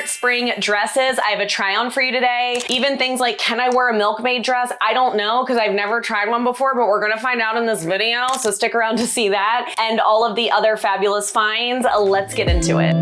favorite spring dresses. I have a try on for you today. Even things like, can I wear a milkmaid dress? I don't know because I've never tried one before, but we're gonna find out in this video, so stick around to see that and all of the other fabulous finds. Let's get into it.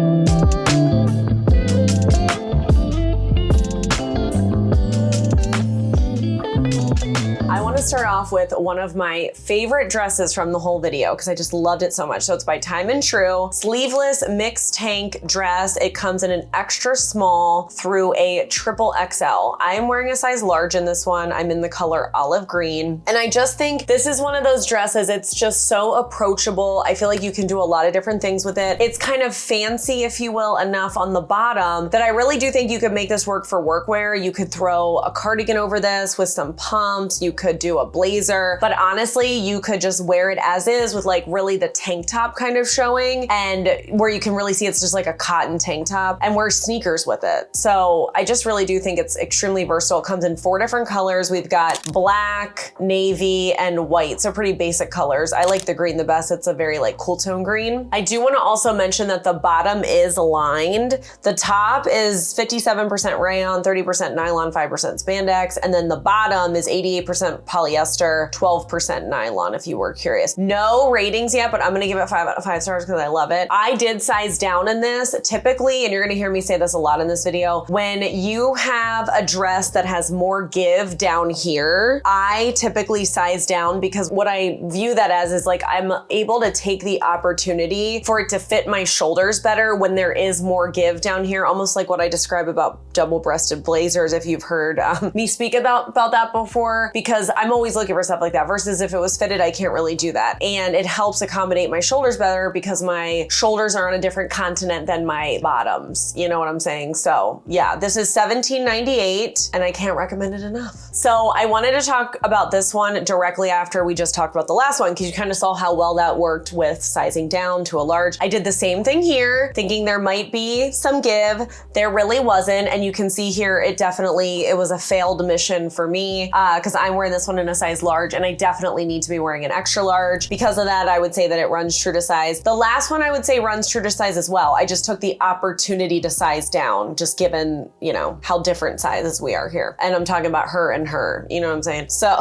I want to start off with one of my favorite dresses from the whole video because I just loved it so much. So it's by Time and True, sleeveless mixed tank dress. It comes in an extra small through a triple XL. I am wearing a size large in this one. I'm in the color olive green. And I just think this is one of those dresses, it's just so approachable. I feel like you can do a lot of different things with it. It's kind of fancy, if you will, enough on the bottom that I really do think you could make this work for workwear. You could throw a cardigan over this with some pumps. You could do a blazer, but honestly, you could just wear it as is with like really the tank top kind of showing, and where you can really see it's just like a cotton tank top, and wear sneakers with it. So I just really do think it's extremely versatile. It comes in 4 different colors. We've got black, navy, and white. So pretty basic colors. I like the green the best. It's a very like cool tone green. I do want to also mention that the bottom is lined. The top is 57% rayon, 30% nylon, 5% spandex, and then the bottom is 88% polyester, 12% nylon, if you were curious. No ratings yet, but I'm gonna give it 5 out of 5 stars because I love it. I did size down in this. Typically, and you're gonna hear me say this a lot in this video, when you have a dress that has more give down here, I typically size down because what I view that as is like I'm able to take the opportunity for it to fit my shoulders better when there is more give down here, almost like what I describe about double-breasted blazers, if you've heard me speak about that before, because I'm always looking for stuff like that, versus if it was fitted, I can't really do that. And it helps accommodate my shoulders better because my shoulders are on a different continent than my bottoms. You know what I'm saying? So yeah, this is $17.98 and I can't recommend it enough. So I wanted to talk about this one directly after we just talked about the last one because you kind of saw how well that worked with sizing down to a large. I did the same thing here, thinking there might be some give. There really wasn't. And you can see here, it was a failed mission for me because I'm wearing this one in a size large and I definitely need to be wearing an extra large. Because of that, I would say that it runs true to size. The last one I would say runs true to size as well. I just took the opportunity to size down, just given, you know, how different sizes we are here. And I'm talking about her and her, you know what I'm saying? So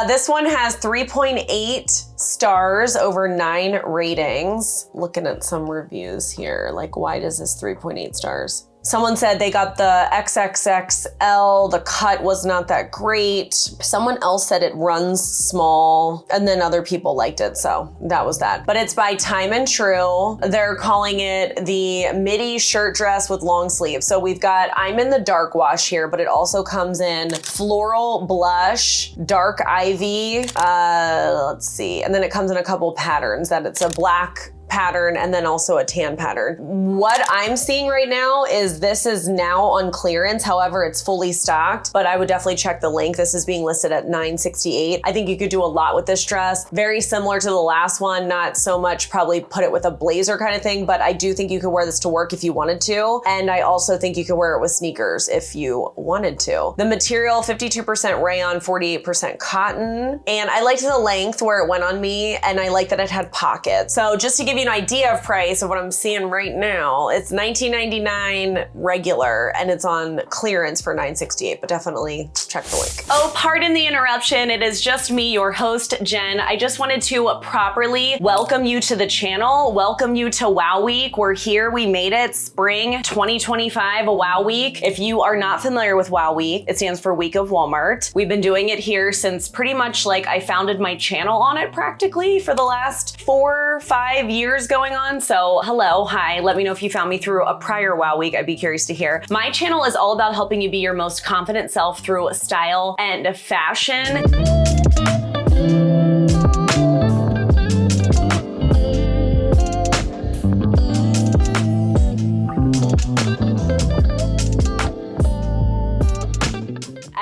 this one has 3.8 stars over 9 ratings. Looking at some reviews here, like why does this 3.8 stars? Someone said they got the XXXL, the cut was not that great. Someone else said it runs small, and then other people liked it, so that was that. But it's by Time and True. They're calling it the midi shirt dress with long sleeves. So we've got, I'm in the dark wash here, but it also comes in floral blush, dark ivy, let's see, and then it comes in a couple patterns that it's a black pattern and then also a tan pattern. What I'm seeing right now is this is now on clearance. However, it's fully stocked, but I would definitely check the link. This is being listed at $9.68. I think you could do a lot with this dress. Very similar to the last one, not so much probably put it with a blazer kind of thing, but I do think you could wear this to work if you wanted to. And I also think you could wear it with sneakers if you wanted to. The material, 52% rayon, 48% cotton. And I liked the length where it went on me, and I like that it had pockets. So just to give you an idea of price of what I'm seeing right now, it's $19.99 regular and it's on clearance for $9.68, but definitely check the link. Oh, pardon the interruption. It is just me, your host, Jen. I just wanted to properly welcome you to the channel, welcome you to Wow Week. We're here, we made it, spring 2025, a Wow Week. If you are not familiar with Wow Week, it stands for Week of Walmart. We've been doing it here since pretty much like I founded my channel on it practically for the last 4 or 5 years going on. So hello, hi, let me know if you found me through a prior Wow Week. I'd be curious to hear. My channel is all about helping you be your most confident self through style and fashion.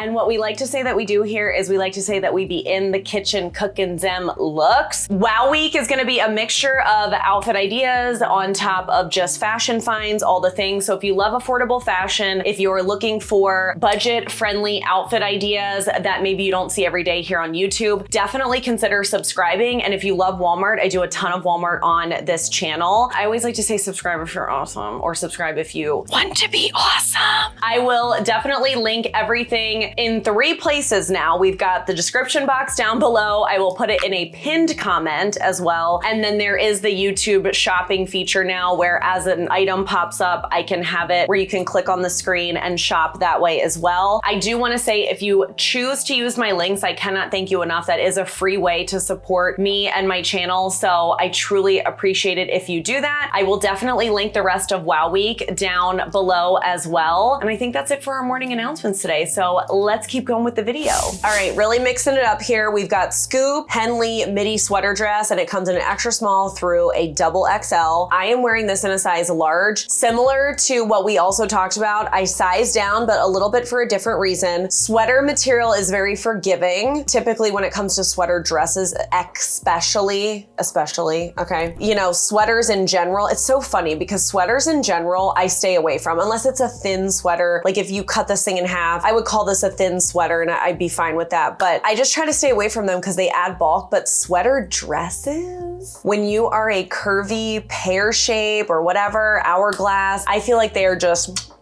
And what we like like to say that we do here is we like to say that we be in the kitchen cooking them looks. Wow Week is gonna be a mixture of outfit ideas on top of just fashion finds, all the things. So if you love affordable fashion, if you're looking for budget-friendly outfit ideas that maybe you don't see every day here on YouTube, definitely consider subscribing. And if you love Walmart, I do a ton of Walmart on this channel. I always like to say subscribe if you're awesome, or subscribe if you want to be awesome. I will definitely link everything in 3 places now. We've got the description box down below. I will put it in a pinned comment as well. And then there is the YouTube shopping feature now, where as an item pops up, I can have it where you can click on the screen and shop that way as well. I do want to say, if you choose to use my links, I cannot thank you enough. That is a free way to support me and my channel. So I truly appreciate it if you do that. I will definitely link the rest of Wow Week down below as well. And I think that's it for our morning announcements today. So let's keep going with the video. All right, really mixing it up here. We've got Scoop Henley midi sweater dress, and it comes in an extra small through a double XL. I am wearing this in a size large. Similar to what we also talked about, I sized down, but a little bit for a different reason. Sweater material is very forgiving. Typically when it comes to sweater dresses, especially, okay? You know, sweaters in general, it's so funny because sweaters in general, I stay away from, unless it's a thin sweater. Like if you cut this thing in half, I would call this a thin sweater and I'd be fine with that. But I just try to stay away from them because they add bulk. But sweater dresses, when you are a curvy pear shape or whatever, hourglass, I feel like they are just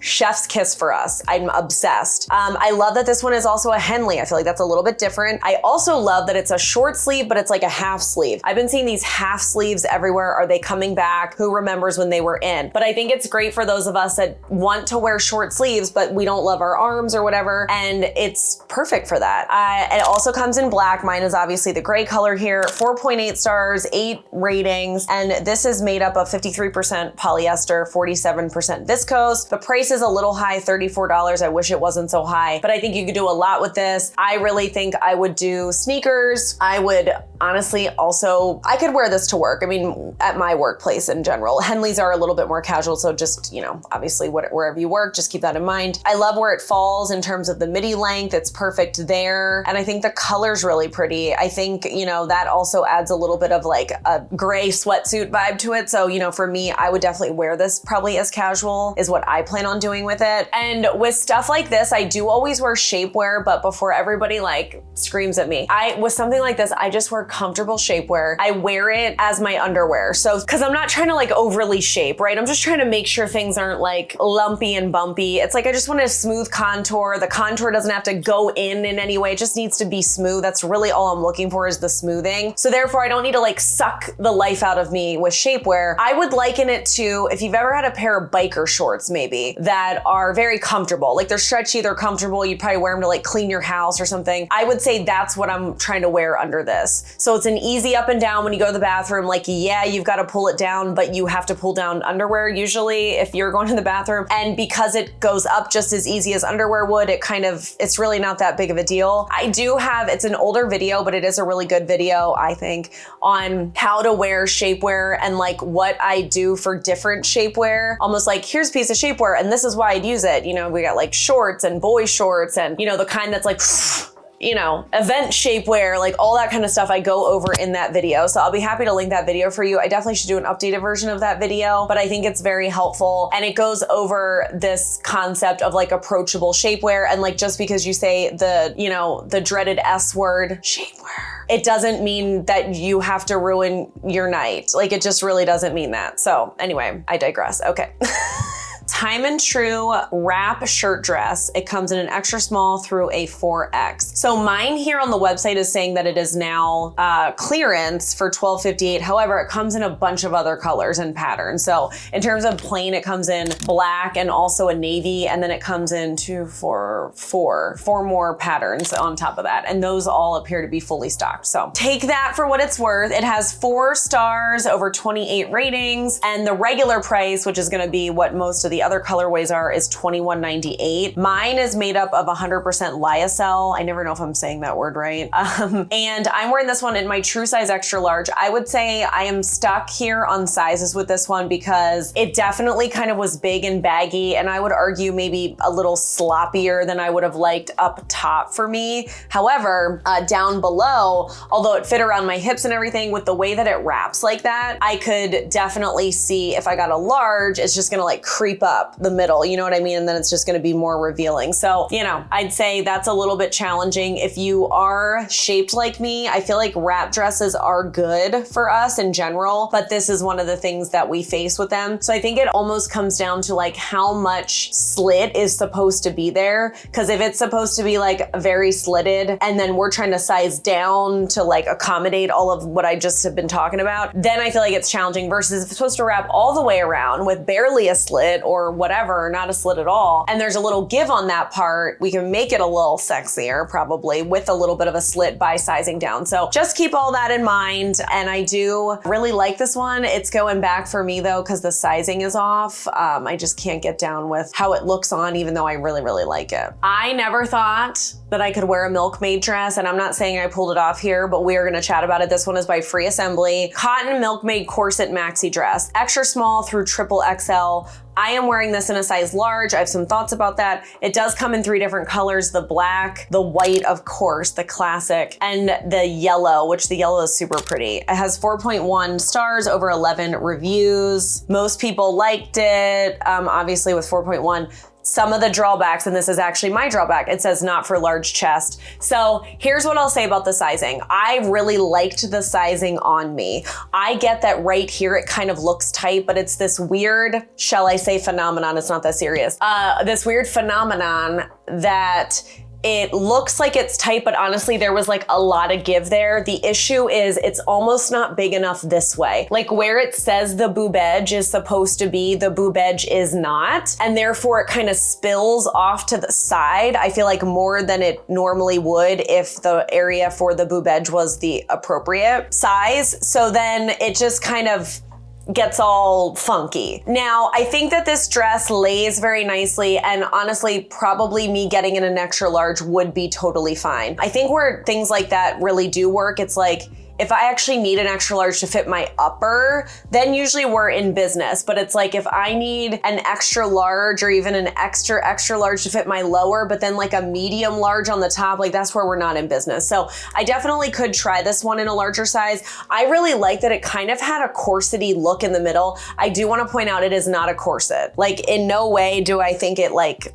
chef's kiss for us. I'm obsessed. I love that this one is also a Henley. I feel like that's a little bit different. I also love that it's a short sleeve, but it's like a half sleeve. I've been seeing these half sleeves everywhere. Are they coming back? Who remembers when they were in? But I think it's great for those of us that want to wear short sleeves, but we don't love our arms or whatever. And it's perfect for that. It also comes in black. Mine is obviously the gray color here. 4.8 stars, 8 ratings. And this is made up of 53% polyester, 47% viscose. The price is a little high, $34. I wish it wasn't so high, but I think you could do a lot with this. I really think I would do sneakers. I would honestly also, I could wear this to work. I mean, at my workplace in general. Henleys are a little bit more casual, so just, you know, obviously wherever you work, just keep that in mind. I love where it falls in terms of the midi length. It's perfect there. And I think the color's really pretty. I think, you know, that also adds a little bit of like a gray sweatsuit vibe to it. So, you know, for me, I would definitely wear this probably as casual is what I plan on doing with it. And with stuff like this, I do always wear shapewear, but before everybody like screams at me, with something like this, I just wear comfortable shapewear. I wear it as my underwear. So, cause I'm not trying to like overly shape, right? I'm just trying to make sure things aren't like lumpy and bumpy. It's like, I just want a smooth contour. The contour doesn't have to go in any way. It just needs to be smooth. That's really all I'm looking for is the smoothing. So therefore I don't need to like suck the life out of me with shapewear. I would liken it to, if you've ever had a pair of biker shorts maybe that are very comfortable, like they're stretchy, they're comfortable. You probably wear them to like clean your house or something. I would say that's what I'm trying to wear under this. So it's an easy up and down when you go to the bathroom. Like, yeah, you've got to pull it down, but you have to pull down underwear usually if you're going to the bathroom. And because it goes up just as easy as underwear would, it's really not that big of a deal. I do have, it's an older video, but it is a really good video, I think, on how to wear shapewear and like what I do for different shapewear. Almost like, here's a piece of shapewear and this is why I'd use it. You know, we got like shorts and boy shorts and, you know, the kind that's like, you know, event shapewear, like all that kind of stuff I go over in that video. So I'll be happy to link that video for you. I definitely should do an updated version of that video, but I think it's very helpful. And it goes over this concept of like approachable shapewear. And like, just because you say the, you know, the dreaded S word, shapewear, it doesn't mean that you have to ruin your night. Like, it just really doesn't mean that. So anyway, I digress. Okay. Time and True wrap shirt dress. It comes in an extra small through a 4X. So mine here on the website is saying that it is now clearance for $12.58. However, it comes in a bunch of other colors and patterns. So in terms of plain, it comes in black and also a navy, and then it comes in four more patterns on top of that. And those all appear to be fully stocked. So take that for what it's worth. It has 4 stars over 28 ratings, and the regular price, which is gonna be what most of the other colorways are is $21.98. Mine is made up of 100% lyocell. I never know if I'm saying that word right. And I'm wearing this one in my true size extra large. I would say I am stuck here on sizes with this one because it definitely kind of was big and baggy, and I would argue maybe a little sloppier than I would have liked up top for me. However, down below, although it fit around my hips and everything, with the way that it wraps like that, I could definitely see if I got a large, it's just gonna like creep up the middle, you know what I mean? And then it's just gonna be more revealing. So, you know, I'd say that's a little bit challenging. If you are shaped like me, I feel like wrap dresses are good for us in general, but this is one of the things that we face with them. So I think it almost comes down to like how much slit is supposed to be there. Cause if it's supposed to be like very slitted and then we're trying to size down to like accommodate all of what I just have been talking about, then I feel like it's challenging versus if it's supposed to wrap all the way around with barely a slit or whatever, not a slit at all, and there's a little give on that part, we can make it a little sexier probably with a little bit of a slit by sizing down. So just keep all that in mind. And I do really like this one. It's going back for me though, because the sizing is off. I just can't get down with how it looks on, even though I really, really like it. I never thought that I could wear a milkmaid dress, and I'm not saying I pulled it off here, but we are gonna chat about it. This one is by Free Assembly. Cotton milkmaid corset maxi dress, extra small through triple XL. I am wearing this in a size large. I have some thoughts about that. It does come in 3 different colors, the black, the white, of course, the classic, and the yellow, which the yellow is super pretty. It has 4.1 stars, over 11 reviews. Most people liked it, obviously with 4.1. Some of the drawbacks, and this is actually my drawback, it says not for large chest. So here's what I'll say about the sizing. I really liked the sizing on me. I get that right here it kind of looks tight, but it's this weird, shall I say phenomenon, it's not that serious, this weird phenomenon that it looks like it's tight, but honestly, there was like a lot of give there. The issue is it's almost not big enough this way. Like where it says the boob edge is supposed to be, the boob edge is not. And therefore it kind of spills off to the side. I feel like more than it normally would if the area for the boob edge was the appropriate size. So then it just kind of gets all funky. Now, I think that this dress lays very nicely, and honestly, probably me getting in an extra large would be totally fine. I think where things like that really do work, it's like, if I actually need an extra large to fit my upper, then usually we're in business. But it's like if I need an extra large or even an extra large to fit my lower, but then like a medium large on the top, like that's where we're not in business. So I definitely could try this one in a larger size. I really like that it kind of had a corsety look in the middle. I do want to point out it is not a corset. Like in no way do I think it like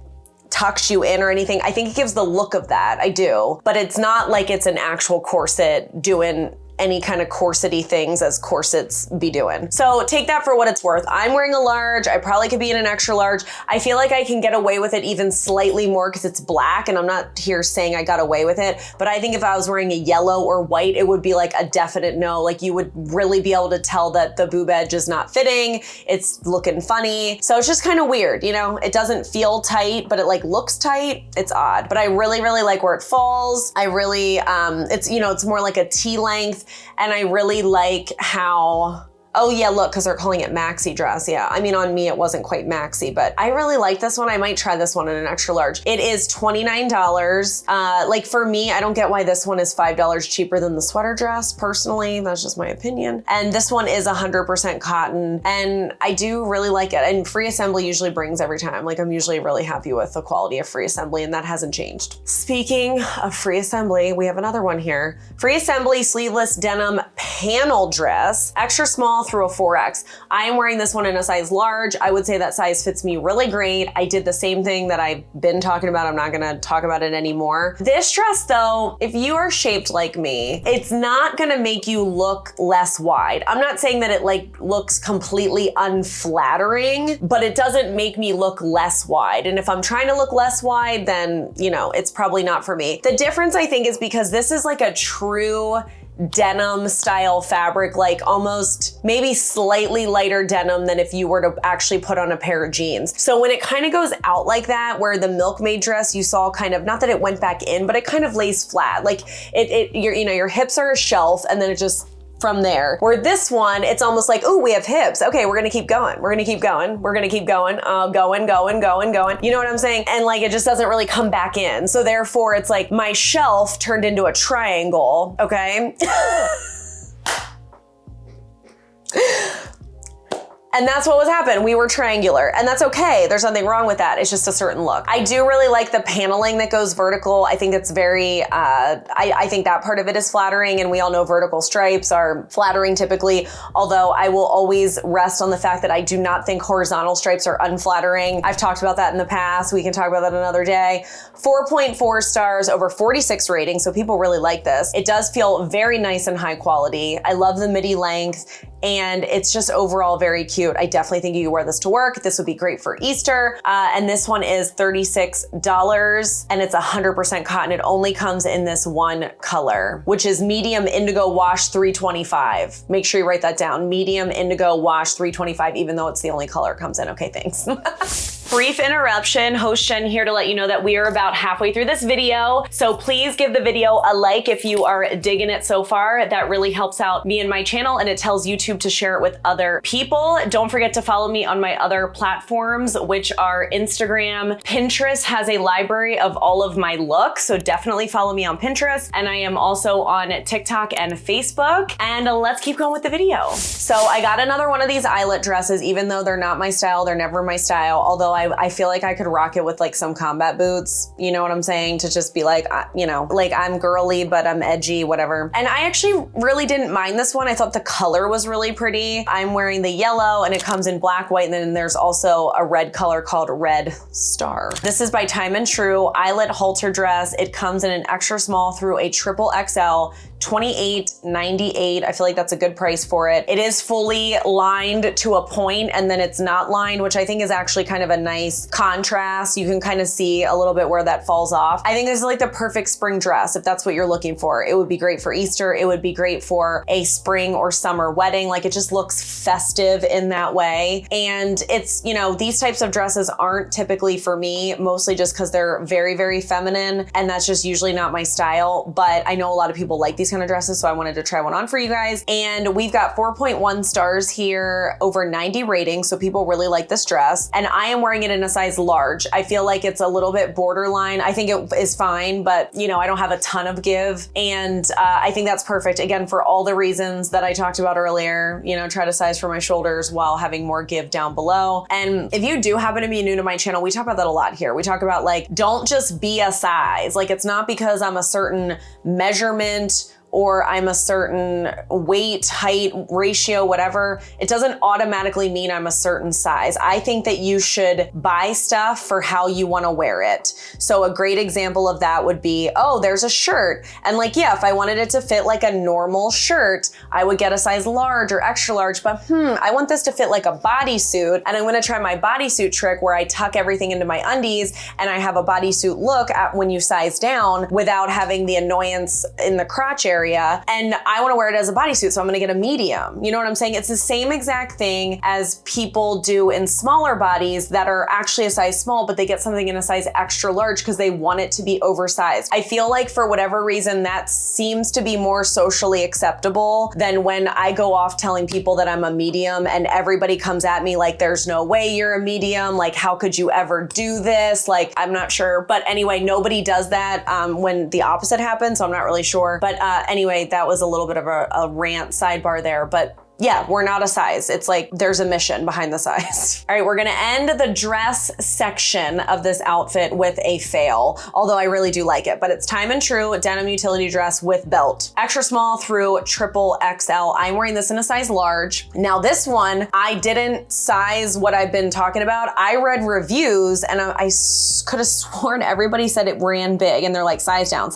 tucks you in or anything. I think it gives the look of that, I do. But it's not like it's an actual corset doing any kind of corsety things as corsets be doing. So take that for what it's worth. I'm wearing a large. I probably could be in an extra large. I feel like I can get away with it even slightly more because it's black, and I'm not here saying I got away with it, but I think if I was wearing a yellow or white, it would be like a definite no. Like you would really be able to tell that the boob edge is not fitting. It's looking funny. So it's just kind of weird, you know? It doesn't feel tight, but it like looks tight. It's odd, but I really, really like where it falls. I really, it's, you know, it's more like a T length. And I really like how, oh yeah, look, because they're calling it maxi dress. Yeah, I mean, on me, it wasn't quite maxi, but I really like this one. I might try this one in an extra large. It is $29. Like for me, I don't get why this one is $5 cheaper than the sweater dress. Personally, that's just my opinion. And this one is 100% cotton, and I do really like it. And Free Assembly usually brings every time. Like I'm usually really happy with the quality of Free Assembly, and that hasn't changed. Speaking of Free Assembly, we have another one here. Free Assembly sleeveless denim panel dress, extra small through a 4X. I am wearing this one in a size large. I would say that size fits me really great. I did the same thing that I've been talking about. I'm not gonna talk about it anymore. This dress though, if you are shaped like me, it's not gonna make you look less wide. I'm not saying that it like looks completely unflattering, but it doesn't make me look less wide. And if I'm trying to look less wide, then you know, it's probably not for me. The difference I think is because this is like a true denim style fabric, like almost maybe slightly lighter denim than if you were to actually put on a pair of jeans. So when it kind of goes out like that, where the milkmaid dress you saw kind of, not that it went back in, but it kind of lays flat. Like you know, your hips are a shelf and then it just from there. Where this one, it's almost like, ooh, we have hips. Okay, we're gonna keep going. We're gonna keep going. We're gonna keep going, going. You know what I'm saying? And like, it just doesn't really come back in. So therefore it's like my shelf turned into a triangle, okay? And that's what was happening. We were triangular, and that's okay. There's nothing wrong with that. It's just a certain look. I do really like the paneling that goes vertical. I think it's very, I think that part of it is flattering, and we all know vertical stripes are flattering typically, although I will always rest on the fact that I do not think horizontal stripes are unflattering. I've talked about that in the past. We can talk about that another day. 4.4 stars over 46 ratings, so people really like this. It does feel very nice and high quality. I love the midi length, and it's just overall very cute. I definitely think you could wear this to work. This would be great for Easter. And this one is $36 and it's 100% cotton. It only comes in this one color, which is medium indigo wash 325. Make sure you write that down. Medium indigo wash 325, even though it's the only color it comes in. Okay, thanks. Brief interruption, host Jen here to let you know that we are about halfway through this video. So please give the video a like if you are digging it so far. That really helps out me and my channel, and it tells YouTube to share it with other people. Don't forget to follow me on my other platforms, which are Instagram. Pinterest has a library of all of my looks, so definitely follow me on Pinterest. And I am also on TikTok and Facebook. And let's keep going with the video. So I got another one of these eyelet dresses, even though they're not my style, they're never my style, although I feel like I could rock it with like some combat boots, you know what I'm saying? To just be like, you know, like I'm girly, but I'm edgy, whatever. And I actually really didn't mind this one. I thought the color was really pretty. I'm wearing the yellow and it comes in black, white, and then there's also a red color called Red Star. This is by Time and True, eyelet halter dress. It comes in an extra small through a triple XL, $28.98. I feel like that's a good price for it. It is fully lined to a point and then it's not lined, which I think is actually kind of a nice contrast. You can kind of see a little bit where that falls off. I think this is like the perfect spring dress if that's what you're looking for. It would be great for Easter. It would be great for a spring or summer wedding. Like it just looks festive in that way. And it's, you know, these types of dresses aren't typically for me, mostly just because they're very, very feminine. And that's just usually not my style. But I know a lot of people like these kind of dresses, so I wanted to try one on for you guys. And we've got 4.1 stars here, over 90 ratings, so people really like this dress. And I am wearing it in a size large. I feel like it's a little bit borderline. I think it is fine, but you know, I don't have a ton of give. And I think that's perfect, again, for all the reasons that I talked about earlier. You know, try to size for my shoulders while having more give down below. And if you do happen to be new to my channel, we talk about that a lot here. We talk about like, don't just be a size. Like it's not because I'm a certain measurement or I'm a certain weight, height, ratio, whatever, it doesn't automatically mean I'm a certain size. I think that you should buy stuff for how you wanna wear it. So a great example of that would be, oh, there's a shirt. And like, yeah, if I wanted it to fit like a normal shirt, I would get a size large or extra large, but I want this to fit like a bodysuit. And I'm gonna try my bodysuit trick where I tuck everything into my undies and I have a bodysuit look at when you size down without having the annoyance in the crotch area. And I want to wear it as a bodysuit, so I'm going to get a medium. You know what I'm saying? It's the same exact thing as people do in smaller bodies that are actually a size small, but they get something in a size extra large because they want it to be oversized. I feel like for whatever reason, that seems to be more socially acceptable than when I go off telling people that I'm a medium and everybody comes at me like, there's no way you're a medium. Like, how could you ever do this? Like, I'm not sure. But anyway, nobody does that when the opposite happens, so I'm not really sure. But anyway, that was a little bit of a rant sidebar there, but yeah, we're not a size. It's like there's a mission behind the size. All right, we're gonna end the dress section of this outfit with a fail, although I really do like it, but it's Time and True denim utility dress with belt. Extra small through triple XL. I'm wearing this in a size large. Now this one, I didn't size what I've been talking about. I read reviews and I could have sworn everybody said it ran big and they're like, size down,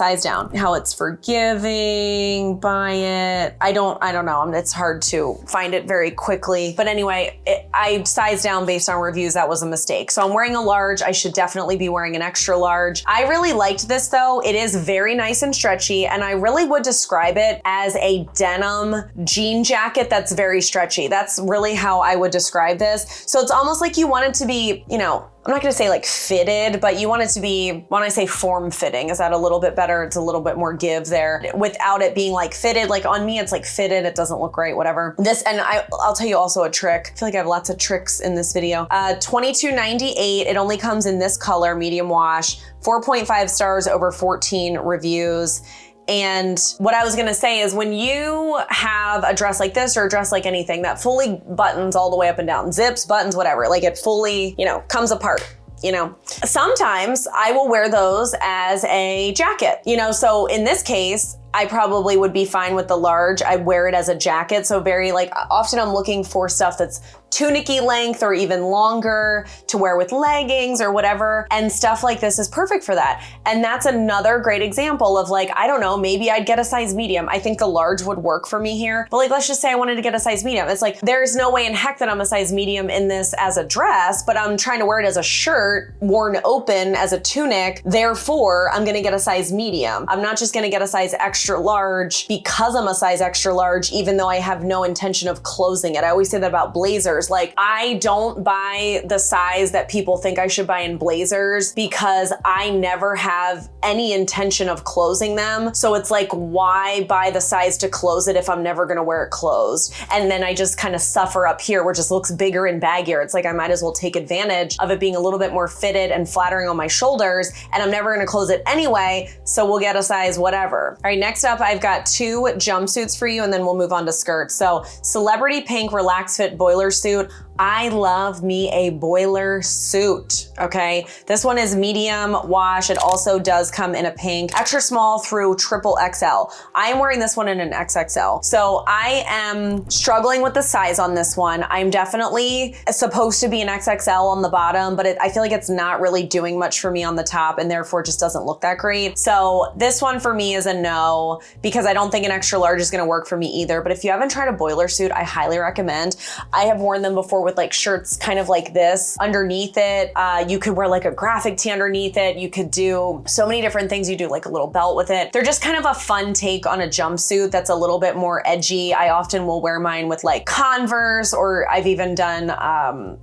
how it's forgiving, buy it. I don't know, it's hard to find it very quickly. But anyway, I sized down based on reviews. That was a mistake. So I'm wearing a large. I should definitely be wearing an extra large. I really liked this though. It is very nice and stretchy. And I really would describe it as a denim jean jacket that's very stretchy. That's really how I would describe this. So it's almost like you want it to be, you know, I'm not gonna say like fitted, but you want it to be, when I say form fitting, is that a little bit better? It's a little bit more give there without it being like fitted. Like on me, it's like fitted, it doesn't look right, whatever. This, and I'll tell you also a trick. I feel like I have lots of tricks in this video. $22.98, it only comes in this color, medium wash, 4.5 stars over 14 reviews. And what I was gonna say is when you have a dress like this or a dress like anything that fully buttons all the way up and down, zips, buttons, whatever, like it fully, you know, comes apart. You know, sometimes I will wear those as a jacket, you know, so in this case, I probably would be fine with the large. I wear it as a jacket. So very like, often I'm looking for stuff that's tunicky length or even longer to wear with leggings or whatever. And stuff like this is perfect for that. And that's another great example of like, I don't know, maybe I'd get a size medium. I think the large would work for me here. But like, let's just say I wanted to get a size medium. It's like, there's no way in heck that I'm a size medium in this as a dress, but I'm trying to wear it as a shirt worn open as a tunic. Therefore, I'm gonna get a size medium. I'm not just gonna get a size extra large because I'm a size extra large, even though I have no intention of closing it. I always say that about blazers. Like, I don't buy the size that people think I should buy in blazers because I never have any intention of closing them. So it's like, why buy the size to close it if I'm never gonna wear it closed? And then I just kind of suffer up here where it just looks bigger and baggier. It's like, I might as well take advantage of it being a little bit more fitted and flattering on my shoulders, and I'm never gonna close it anyway, so we'll get a size whatever. All right, next up, I've got 2 jumpsuits for you, and then we'll move on to skirts. So Celebrity Pink Relax Fit Boiler Suit. I love me a boiler suit, okay? This one is medium wash. It also does come in a pink, extra small through triple XL. I am wearing this one in an XXL. So I am struggling with the size on this one. I'm definitely supposed to be an XXL on the bottom, but I feel like it's not really doing much for me on the top, and therefore just doesn't look that great. So this one for me is a no, because I don't think an extra large is gonna work for me either. But if you haven't tried a boiler suit, I highly recommend. I have worn them before with like shirts kind of like this. Underneath it, you could wear like a graphic tee underneath it. You could do so many different things. You do like a little belt with it. They're just kind of a fun take on a jumpsuit that's a little bit more edgy. I often will wear mine with like Converse, or I've even done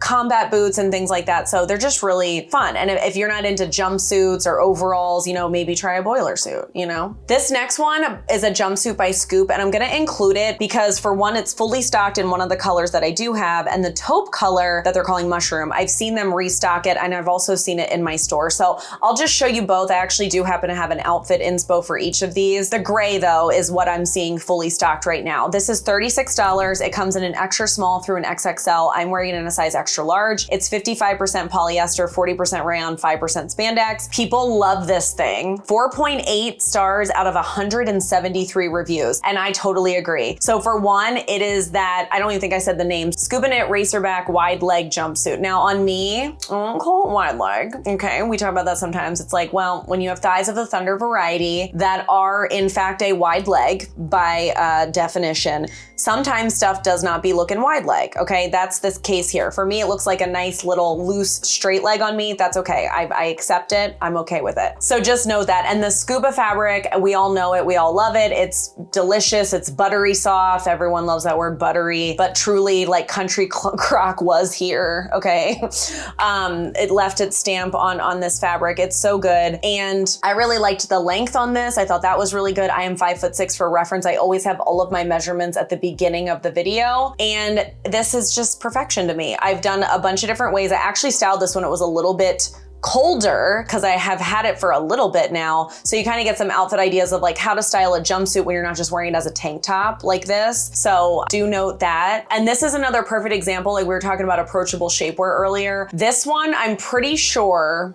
combat boots and things like that. So they're just really fun. And if you're not into jumpsuits or overalls, you know, maybe try a boiler suit, you know? This next one is a jumpsuit by Scoop, and I'm gonna include it because for one, it's fully stocked in one of the colors that I do have, and the taupe color that they're calling mushroom, I've seen them restock it, and I've also seen it in my store. So I'll just show you both. I actually do happen to have an outfit inspo for each of these. The gray though is what I'm seeing fully stocked right now. This is $36. It comes in an extra small through an XXL. I'm wearing it in a size extra large. It's 55% polyester, 40% rayon, 5% spandex. People love this thing. 4.8 stars out of 173 reviews, and I totally agree. So for one, it is that, I don't even think I said the name, Scuba Knit Racerback Wide Leg Jumpsuit. Now on me, I don't call it wide leg, okay? We talk about that sometimes. It's like, well, when you have thighs of the thunder variety that are in fact a wide leg by definition, sometimes stuff does not be looking wide leg, okay? That's this case here. For me, it looks like a nice little loose straight leg on me. That's okay. I accept it. I'm okay with it. So just know that. And the scuba fabric, we all know it. We all love it. It's delicious. It's buttery soft. Everyone loves that word buttery, but truly like Country Crock was here, okay? It left its stamp on this fabric. It's so good. And I really liked the length on this. I thought that was really good. I am 5'6" for reference. I always have all of my measurements at the beginning of the video. And this is just perfection to me. I've done a bunch of different ways. I actually styled this when it was a little bit colder because I have had it for a little bit now. So you kind of get some outfit ideas of like how to style a jumpsuit when you're not just wearing it as a tank top like this. So do note that. And this is another perfect example. Like we were talking about approachable shapewear earlier. This one, I'm pretty sure,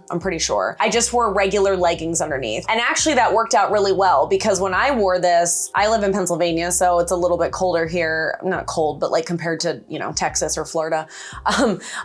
I just wore regular leggings underneath. And actually that worked out really well because when I wore this, I live in Pennsylvania, so it's a little bit colder here. Not cold, but like compared to, you know, Texas or Florida.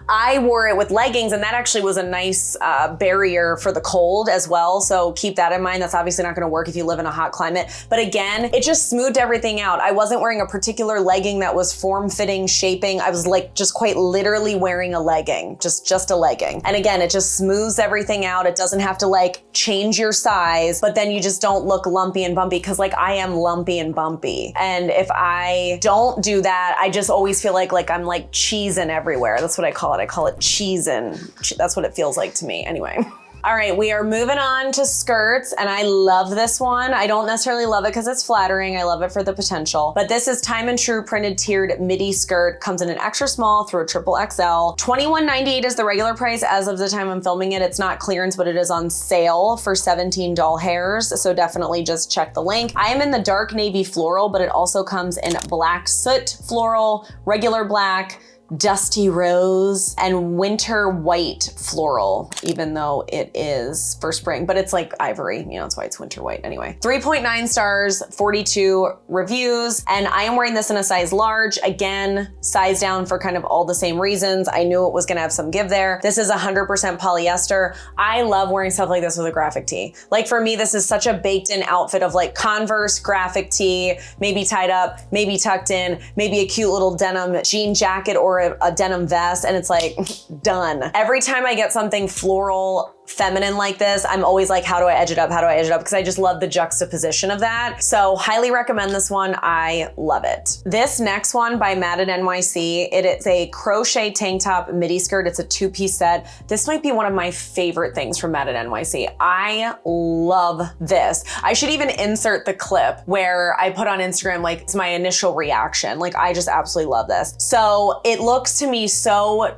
I wore it with leggings, and that actually was a nice barrier for the cold as well. So keep that in mind. That's obviously not gonna work if you live in a hot climate. But again, it just smoothed everything out. I wasn't wearing a particular legging that was form-fitting, shaping. I was like just quite literally wearing a legging, just a legging. And again, it just smooths everything out. It doesn't have to like change your size, but then you just don't look lumpy and bumpy, because like I am lumpy and bumpy. And if I don't do that, I just always feel like I'm like cheesing everywhere. That's what I call it. I call it cheesing. That's what it feels like to me. Anyway. All right, we are moving on to skirts, and I love this one. I don't necessarily love it because it's flattering. I love it for the potential. But this is Time and True printed tiered midi skirt. Comes in an extra small through a triple XL. $21.98 is the regular price as of the time I'm filming it. It's not clearance, but it is on sale for 17 doll hairs. So definitely just check the link. I am in the dark navy floral, but it also comes in black soot floral, regular black, dusty rose, and winter white floral, even though it is for spring, but it's like ivory, you know, that's why it's winter white anyway. 3.9 stars, 42 reviews, and I am wearing this in a size large. Again, size down for kind of all the same reasons. I knew it was gonna have some give there. This is 100% polyester. I love wearing stuff like this with a graphic tee. Like for me, this is such a baked in outfit of like Converse graphic tee, maybe tied up, maybe tucked in, maybe a cute little denim jean jacket or a denim vest, and it's like done. Every time I get something floral feminine like this, I'm always like, how do I edge it up? How do I edge it up? Because I just love the juxtaposition of that. So highly recommend this one. I love it. This next one by Matted NYC, it is a crochet tank top midi skirt. It's a 2-piece set. This might be one of my favorite things from Matted NYC. I love this. I should even insert the clip where I put on Instagram, like it's my initial reaction. Like I just absolutely love this. So it looks to me so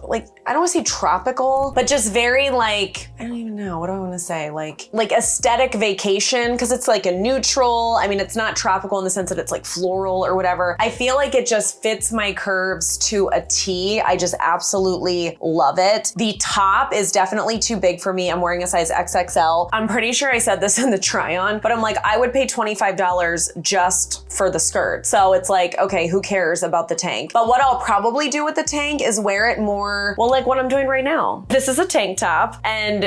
like, I don't want to say tropical, but just very like, I don't even know, what do I want to say? Like aesthetic vacation, because it's like a neutral. I mean, it's not tropical in the sense that it's like floral or whatever. I feel like it just fits my curves to a T. I just absolutely love it. The top is definitely too big for me. I'm wearing a size XXL. I'm pretty sure I said this in the try on, but I'm like, I would pay $25 just for the skirt. So it's like, okay, who cares about the tank? But what I'll probably do with the tank is wear it more, well, like what I'm doing right now. This is a tank top, and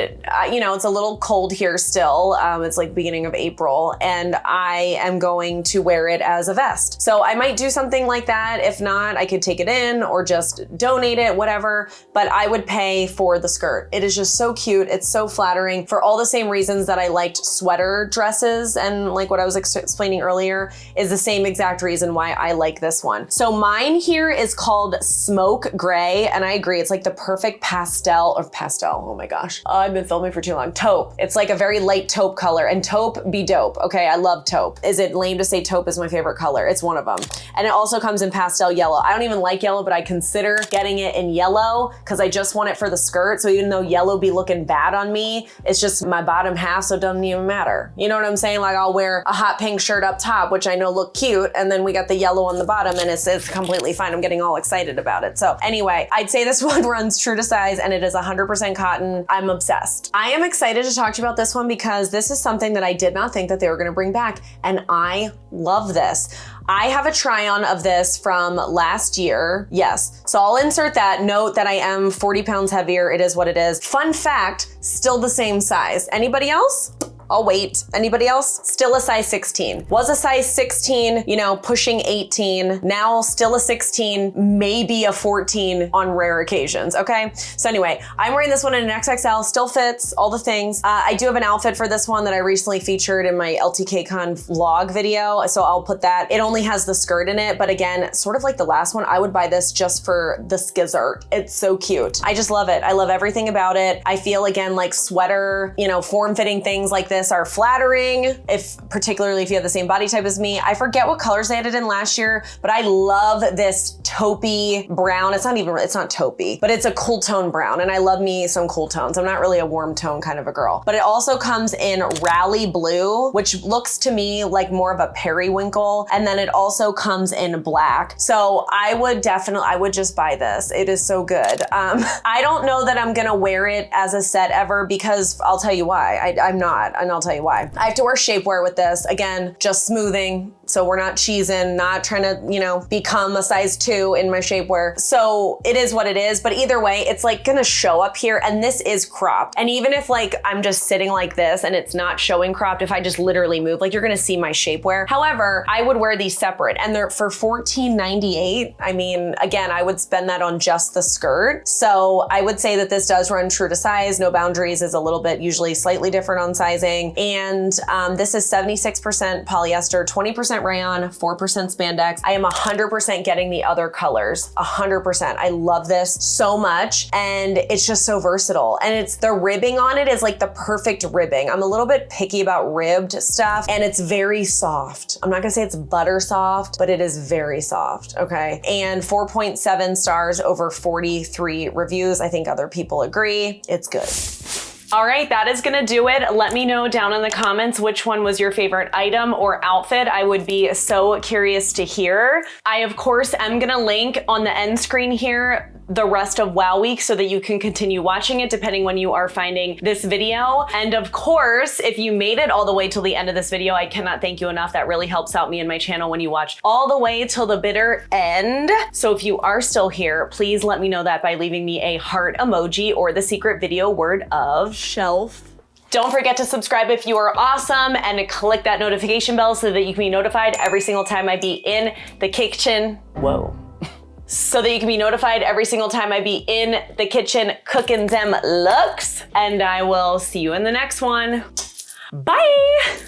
you know, it's a little cold here still. It's like beginning of April, and I am going to wear it as a vest. So I might do something like that. If not, I could take it in or just donate it, whatever, but I would pay for the skirt. It is just so cute. It's so flattering for all the same reasons that I liked sweater dresses, and like what I was explaining earlier is the same exact reason why I like this one. So mine here is called Smoke Gray, and I agree, it's like the perfect pastel, oh my gosh. I've been filming for too long. Taupe. It's like a very light taupe color, and taupe be dope. Okay, I love taupe. Is it lame to say taupe is my favorite color? It's one of them. And it also comes in pastel yellow. I don't even like yellow, but I consider getting it in yellow because I just want it for the skirt. So even though yellow be looking bad on me, it's just my bottom half, so it doesn't even matter. You know what I'm saying? Like I'll wear a hot pink shirt up top, which I know look cute, and then we got the yellow on the bottom, and it's completely fine. I'm getting all excited about it. So anyway, I'd say this one runs true to size, and it is 100% cotton. I'm obsessed. I am excited to talk to you about this one because this is something that I did not think that they were gonna bring back, and I love this. I have a try on of this from last year. Yes, so I'll insert that. Note that I am 40 pounds heavier. It is what it is. Fun fact, still the same size. Anybody else? I'll wait. Anybody else? Still a size 16. Was a size 16, you know, pushing 18. Now still a 16, maybe a 14 on rare occasions, okay? So anyway, I'm wearing this one in an XXL, still fits, all the things. I do have an outfit for this one that I recently featured in my LTKCon vlog video, so I'll put that. It only has the skirt in it, but again, sort of like the last one, I would buy this just for the skizzert. It's so cute. I just love it. I love everything about it. I feel, again, like sweater, you know, form-fitting things like this are flattering, particularly if you have the same body type as me. I forget what colors they added in last year, but I love this taupey brown. It's not taupey, but it's a cool tone brown, and I love me some cool tones. I'm not really a warm tone kind of a girl, but it also comes in rally blue, which looks to me like more of a periwinkle, and then it also comes in black. So I would just buy this. It is so good. I don't know that I'm gonna wear it as a set ever, because I'll tell you why. I'm not, and I'll tell you why. I have to wear shapewear with this. Again, just smoothing, So we're not cheesing, not trying to, you know, become a size 2 in my shapewear. So it is what it is, but either way, it's like gonna show up here, and this is cropped. And even if like I'm just sitting like this and it's not showing cropped, if I just literally move, like you're gonna see my shapewear. However, I would wear these separate, and they're for $14.98. I mean, again, I would spend that on just the skirt. So I would say that this does run true to size. No Boundaries is a little bit usually slightly different on sizing. And this is 76% polyester, 20% rayon, 4% spandex. I am 100% getting the other colors, 100%. I love this so much, and it's just so versatile. And it's, the ribbing on it is like the perfect ribbing. I'm a little bit picky about ribbed stuff, and it's very soft. I'm not gonna say it's butter soft, but it is very soft, okay? And 4.7 stars over 43 reviews. I think other people agree. It's good. All right, that is gonna do it. Let me know down in the comments which one was your favorite item or outfit. I would be so curious to hear. I, of course, am gonna link on the end screen here the rest of Wow Week so that you can continue watching it depending when you are finding this video. And of course, if you made it all the way till the end of this video, I cannot thank you enough. That really helps out me and my channel when you watch all the way till the bitter end. So if you are still here, please let me know that by leaving me a heart emoji or the secret video word of shelf. Don't forget to subscribe if you are awesome, and click that notification bell so that you can be notified every single time I be in the kitchen. Whoa. So that you can be notified every single time I be in the kitchen cooking them looks. And I will see you in the next one. Bye.